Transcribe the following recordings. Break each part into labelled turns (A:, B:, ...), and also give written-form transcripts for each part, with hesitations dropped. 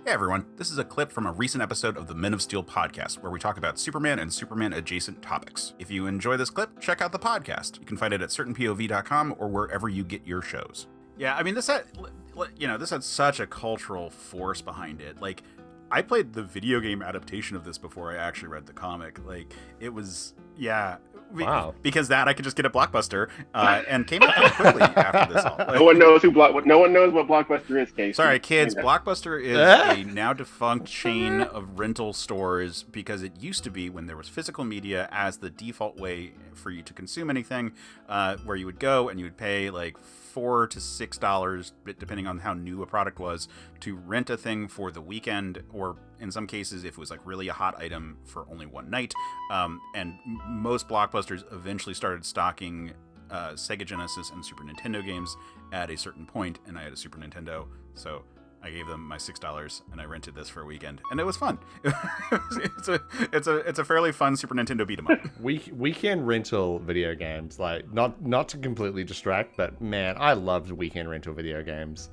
A: Hey everyone, this is a clip from a recent episode of the Men of Steel podcast where we talk about Superman and Superman adjacent topics. If you enjoy this clip, check out the podcast. You can find it at certainpov.com or wherever you get your shows. Yeah, I mean, this had such a cultural force behind it. Like, I played the video game adaptation of this before I actually read the comic. Like, it was, yeah.
B: Wow.
A: Because that I could just get a Blockbuster and came out pretty quickly after this all.
C: No one knows no one knows what Blockbuster is, Casey.
A: Sorry, kids. Blockbuster is a now defunct chain of rental stores because it used to be, when there was physical media, as the default way for you to consume anything, where you would go and you would pay like $4 to $6, depending on how new a product was, to rent a thing for the weekend, or in some cases, if it was like really a hot item, for only one night. And most Blockbusters eventually started stocking Sega Genesis and Super Nintendo games at a certain point, and I had a Super Nintendo, so I gave them my $6 and I rented this for a weekend, and it was fun. It's a fairly fun Super Nintendo beat 'em up.
B: Weekend rental video games, like not to completely distract, but man, I loved weekend rental video games.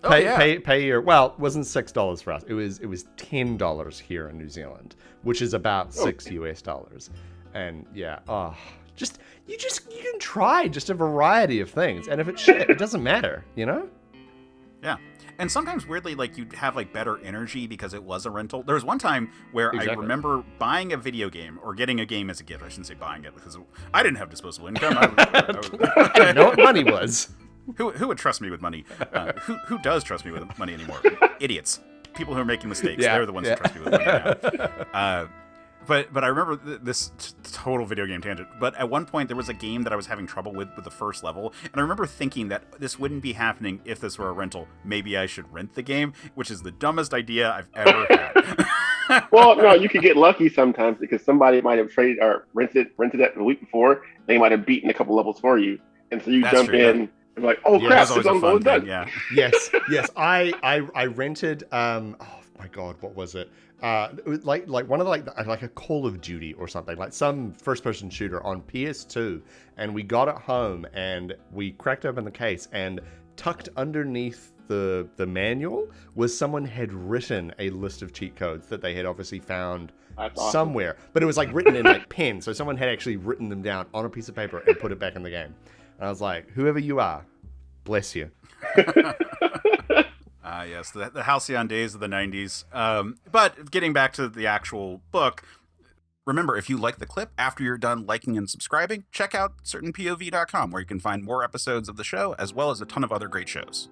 B: Pay your, well, it wasn't $6 for us. It was $10 here in New Zealand, which is about $6 US. And yeah, you can try just a variety of things, and if it's shit, it doesn't matter, you know?
A: Yeah. And sometimes, weirdly, like, you'd have, like, better energy because it was a rental. There was one time where I remember buying a video game, or getting a game as a gift. I shouldn't say buying it, because I didn't have disposable income.
B: I didn't know what money was.
A: Who would trust me with money? Who does trust me with money anymore? Idiots. People who are making mistakes.
B: Yeah.
A: They're the ones who trust me with money now. But I remember this total video game tangent. But at one point, there was a game that I was having trouble with the first level. And I remember thinking that this wouldn't be happening if this were a rental. Maybe I should rent the game, which is the dumbest idea I've ever had.
C: Well, no, you could get lucky sometimes because somebody might have traded or rented it the week before. They might have beaten a couple levels for you. And so you jump in and like, oh, crap,
A: it's always done. Yeah.
B: Yes. I rented, oh my God, what was it? It was like one of like a Call of Duty or something, like some first-person shooter on PS2, and we got it home and we cracked open the case, and tucked underneath the manual was someone had written a list of cheat codes that they had obviously found somewhere, but it was like written in like pen, so someone had actually written them down on a piece of paper and put it back in the game. And I was like, whoever you are, bless you.
A: Yes, the Halcyon days of the 90s. But getting back to the actual book, remember, if you like the clip, after you're done liking and subscribing, check out certainpov.com, where you can find more episodes of the show, as well as a ton of other great shows.